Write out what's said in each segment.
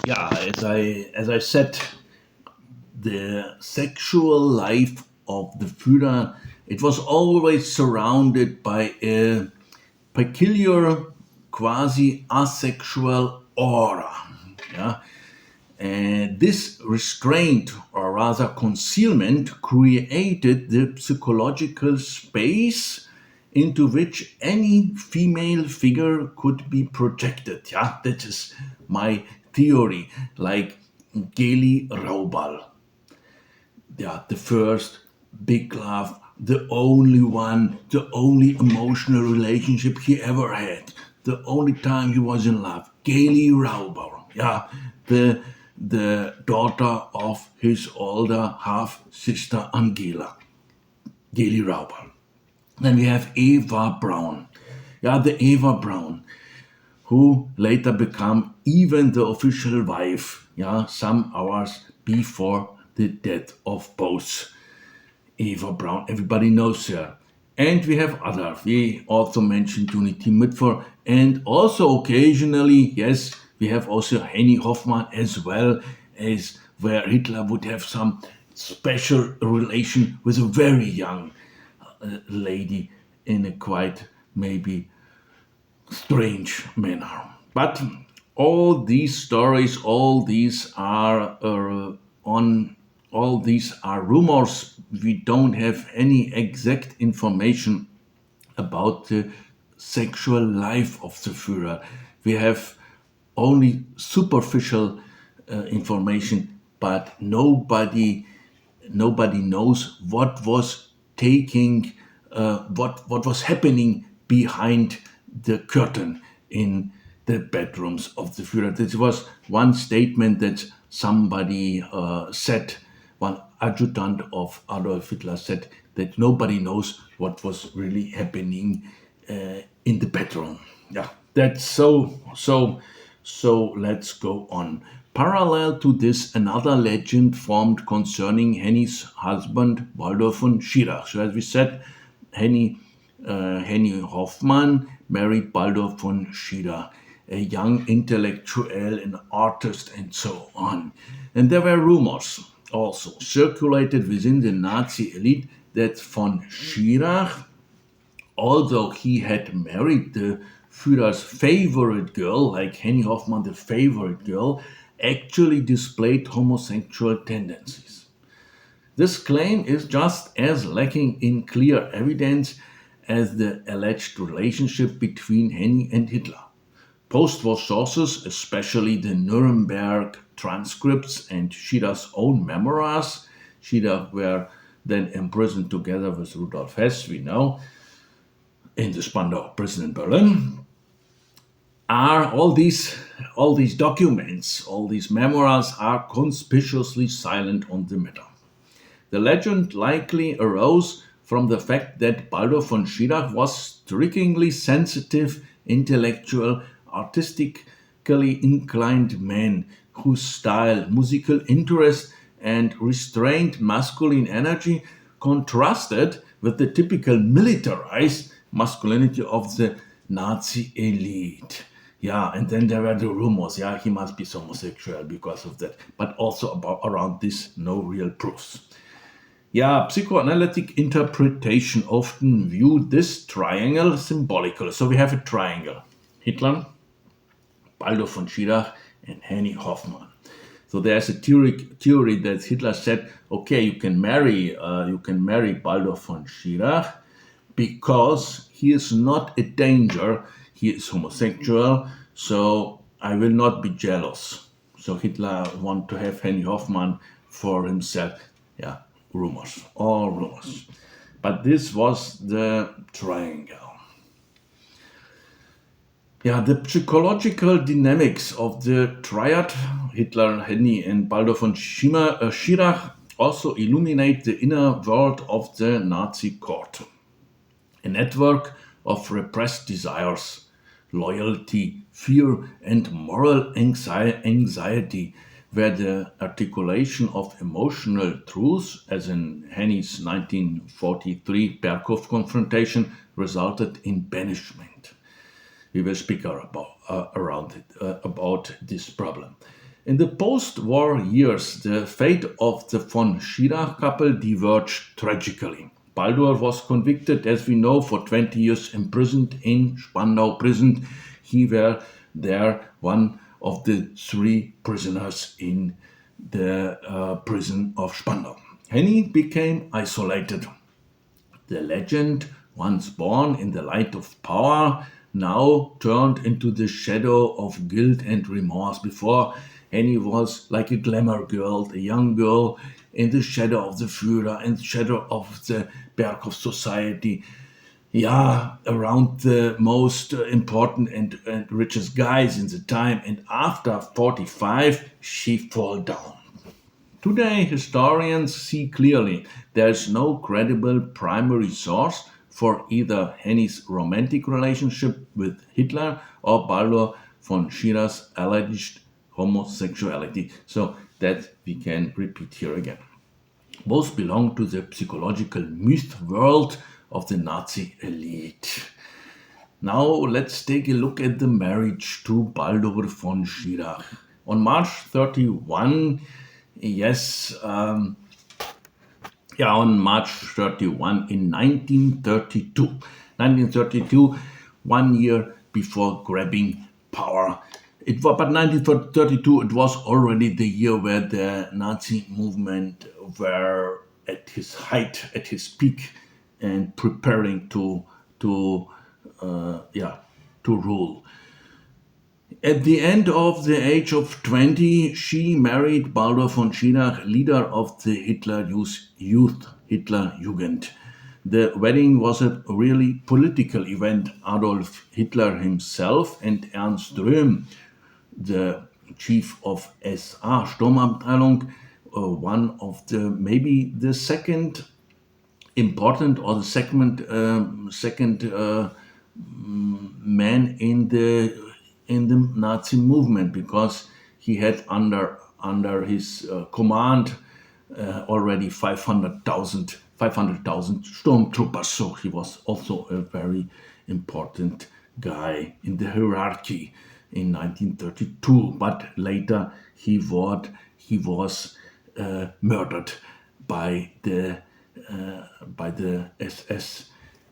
Yeah, as I said, the sexual life of the Führer, it was always surrounded by a peculiar, quasi asexual aura. Yeah, and this restraint, or rather concealment, created the psychological space into which any female figure could be projected. Yeah, that is my theory. Like Geli Raubal, yeah, the first big love, the only one, the only emotional relationship he ever had, the only time he was in love. Gaily Rauber, yeah, the daughter of his older half sister Angela, Gaily Rauber. Then we have Eva Braun, yeah, the Eva Braun, who later became even the official wife, yeah, some hours before the death of both. Eva Braun, everybody knows her. And we have other. We also mentioned Unity Mitford. And also occasionally, yes, we have also Henny Hoffmann as well, as where Hitler would have some special relation with a very young lady in a quite maybe strange manner. But all these stories, on all these are rumors. We don't have any exact information about the sexual life of the Führer. We have only superficial information, but nobody knows what was taking what was happening behind the curtain in the bedrooms of the Führer. This was one statement that somebody said. One adjutant of Adolf Hitler said that nobody knows what was really happening in the bedroom. Yeah, that's so. Let's go on. Parallel to this, another legend formed concerning Henny's husband, Baldur von Schirach. So, as we said, Henny Hoffmann married Baldur von Schirach, a young intellectual, an artist, and so on. And there were rumors also circulated within the Nazi elite that von Schirach, although he had married the Führer's favorite girl, like Henny Hoffmann, the favorite girl, actually displayed homosexual tendencies. This claim is just as lacking in clear evidence as the alleged relationship between Henny and Hitler. Post-war sources, especially the Nuremberg transcripts and Schirach's own memoirs, Schirach were then imprisoned together with Rudolf Hess, we know, in the Spandau prison in Berlin, are all these documents, all these memoirs are conspicuously silent on the matter. The legend likely arose from the fact that Baldur von Schirach was strikingly sensitive, intellectual, artistically inclined man whose style, musical interest, and restrained masculine energy contrasted with the typical militarized masculinity of the Nazi elite. Yeah, and then there were the rumors. Yeah, he must be homosexual because of that, but also about around this, no real proofs. Yeah, psychoanalytic interpretation often viewed this triangle symbolically. So we have a triangle: Hitler, Baldur von Schirach, and Henny Hoffmann. So there's a theory that Hitler said, okay, you can marry Baldur von Schirach because he is not a danger. He is homosexual, so I will not be jealous. So Hitler want to have Henny Hoffmann for himself. Yeah, rumors, all rumors. But this was the triangle. Yeah, the psychological dynamics of the triad, Hitler, Henny, and Baldur von Schirach, also illuminate the inner world of the Nazi court. A network of repressed desires, loyalty, fear, and moral anxiety, where the articulation of emotional truths, as in Henny's 1943 Berghof confrontation, resulted in banishment. We will speak about this problem. In the post-war years, the fate of the von Schirach couple diverged tragically. Baldur was convicted, as we know, for 20 years imprisoned in Spandau prison. He were there one of the three prisoners in the prison of Spandau. Henny became isolated. The legend, once born in the light of power, now turned into the shadow of guilt and remorse. Before, Henny was like a glamour girl, a young girl in the shadow of the Führer, in the shadow of the Berghof society. Yeah, around the most important and richest guys in the time. And after 45, she fall down. Today, historians see clearly there is no credible primary source for either Henny's romantic relationship with Hitler or Baldur von Schirach's alleged homosexuality. So that we can repeat here again. Both belong to the psychological myth world of the Nazi elite. Now let's take a look at the marriage to Baldur von Schirach. On March 31, yes, on March 31 in 1932. 1932, 1 year before grabbing power. But 1932, it was already the year where the Nazi movement were at his height, at his peak, and preparing to rule. At the end of the age of 20, she married Baldur von Schirach, leader of the Hitler Youth, Hitler Jugend. The wedding was a really political event. Adolf Hitler himself and Ernst Röhm, the chief of SA Sturmabteilung, one of maybe the second important or the second man in the Nazi movement, because he had under his command already 500,000 stormtroopers. So he was also a very important guy in the hierarchy in 1932. But later he was murdered by the SS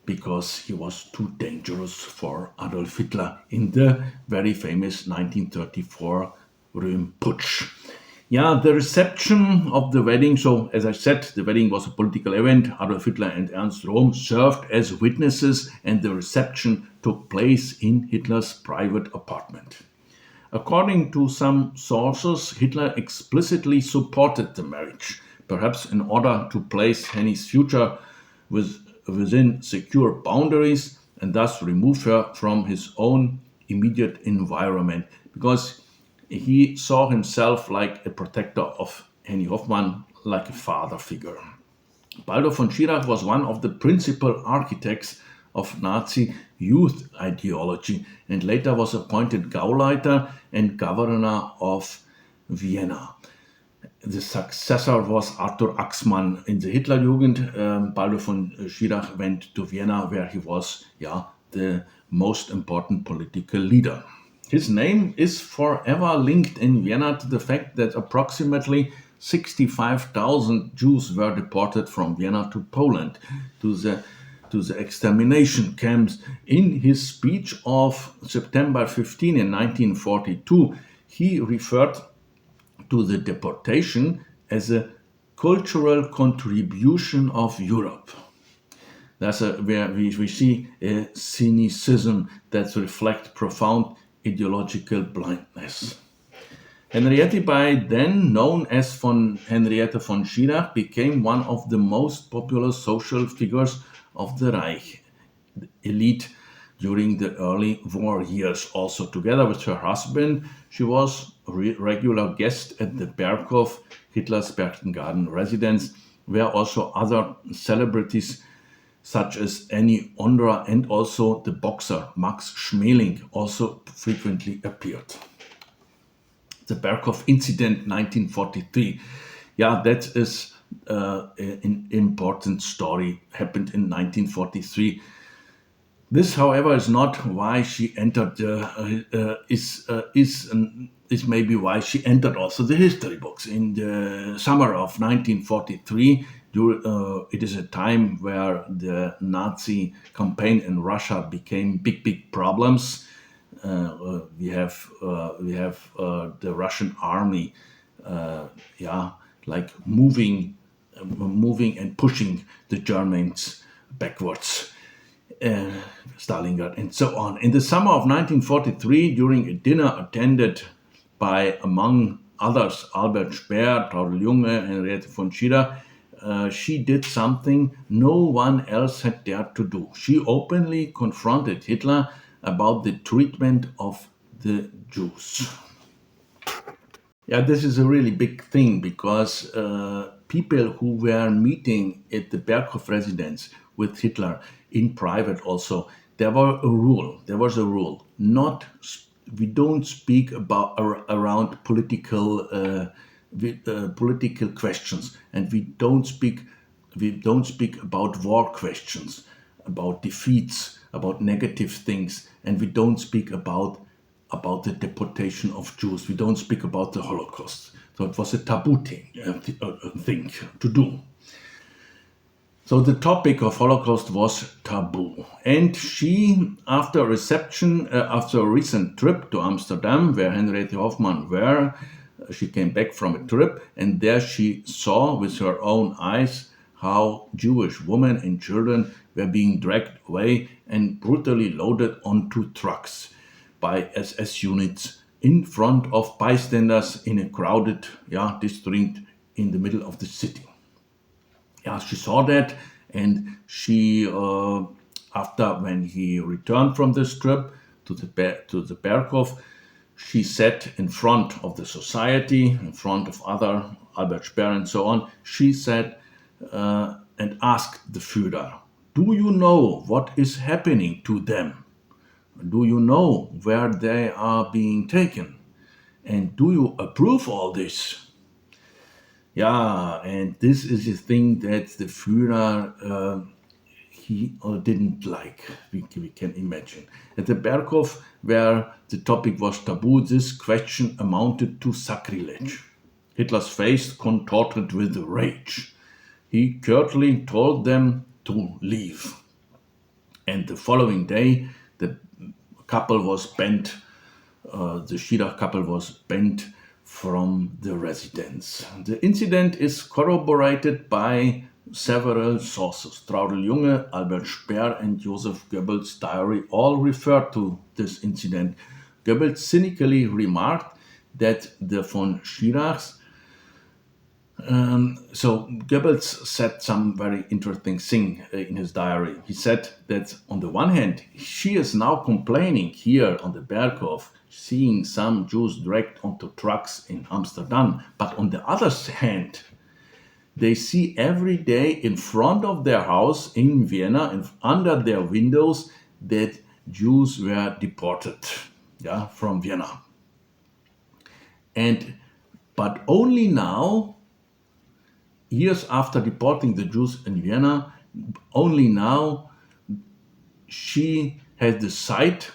because he was too dangerous for Adolf Hitler in the very famous 1934 Röhm Putsch. Yeah, the reception of the wedding. So, as I said, the wedding was a political event. Adolf Hitler and Ernst Röhm served as witnesses, and the reception took place in Hitler's private apartment. According to some sources, Hitler explicitly supported the marriage, perhaps in order to place Henny's future within secure boundaries and thus remove her from his own immediate environment, because he saw himself like a protector of Henny Hoffmann, like a father figure. Baldur von Schirach was one of the principal architects of Nazi youth ideology and later was appointed Gauleiter and governor of Vienna. The successor was Arthur Axmann in the Hitlerjugend. Baldur von Schirach went to Vienna, where he was the most important political leader. His name is forever linked in Vienna to the fact that approximately 65,000 Jews were deported from Vienna to Poland, to the extermination camps. In his speech of September 15 in 1942, he referred to the deportation as a cultural contribution of Europe. That's where we see a cynicism that reflects profound ideological blindness. Henriette, by then known as Henriette von Schirach, became one of the most popular social figures of the Reich elite during the early war years. Also, together with her husband, she was a regular guest at the Berghof, Hitler's Berchtesgaden residence, where also other celebrities such as Annie Ondra and also the boxer Max Schmeling also frequently appeared. The Berghof incident 1943. Yeah, that is an important story, happened in 1943. This, however, is not why she entered. this may be why she entered also the history books. In the summer of 1943, it is a time where the Nazi campaign in Russia became big problems. We have the Russian army, like moving and pushing the Germans backwards, uh, Stalingrad, and so on. In the summer of 1943, during a dinner attended by, among others, Albert Speer, Traudl Junge, Henriette von Schirach, she did something no one else had dared to do. She openly confronted Hitler about the treatment of the Jews. Yeah, this is a really big thing because people who were meeting at the Berghof residence with Hitler in private also, there was a rule, not we don't speak about around political questions, and we don't speak about war questions, about defeats, about negative things, and we don't speak about the deportation of Jews. We don't speak about the Holocaust. So it was a taboo thing to do. So the topic of Holocaust was taboo. And she, after a recent trip to Amsterdam, where Henriette Hoffmann were, she came back from a trip, and there she saw with her own eyes how Jewish women and children were being dragged away and brutally loaded onto trucks by SS units in front of bystanders in a crowded district in the middle of the city. Yeah, she saw that, and she, after when he returned from this trip to the Berghof, she sat in front of the society, in front of other Albert Speer and so on. She said and asked the Führer, "Do you know what is happening to them? Do you know where they are being taken? And do you approve all this?" Yeah, and this is the thing that the Führer he didn't like. We can imagine. At the Berghof, where the topic was taboo, this question amounted to sacrilege. Hitler's face contorted with rage. He curtly told them to leave. And the following day, the couple was banned. The Schirach couple was banned from the residence. The incident is corroborated by several sources. Traudl Junge, Albert Speer, and Joseph Goebbels' diary all refer to this incident. Goebbels cynically remarked that the von Schirachs so Goebbels said some very interesting thing in his diary. He said that on the one hand, she is now complaining here on the Berghof, seeing some Jews dragged onto trucks in Amsterdam. But on the other hand, they see every day in front of their house in Vienna and under their windows that Jews were deported from Vienna. But only now, years after deporting the Jews in Vienna, only now she had the sight,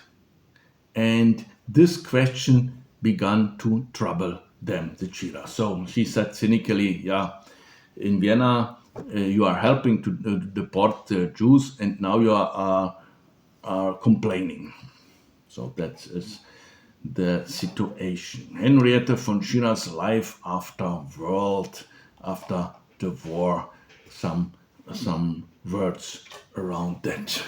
and this question began to trouble them, the Schirach. So she said cynically, in Vienna, you are helping to deport the Jews, and now you are complaining. So that is the situation. Henriette von Schirach's life after the war, some words around that.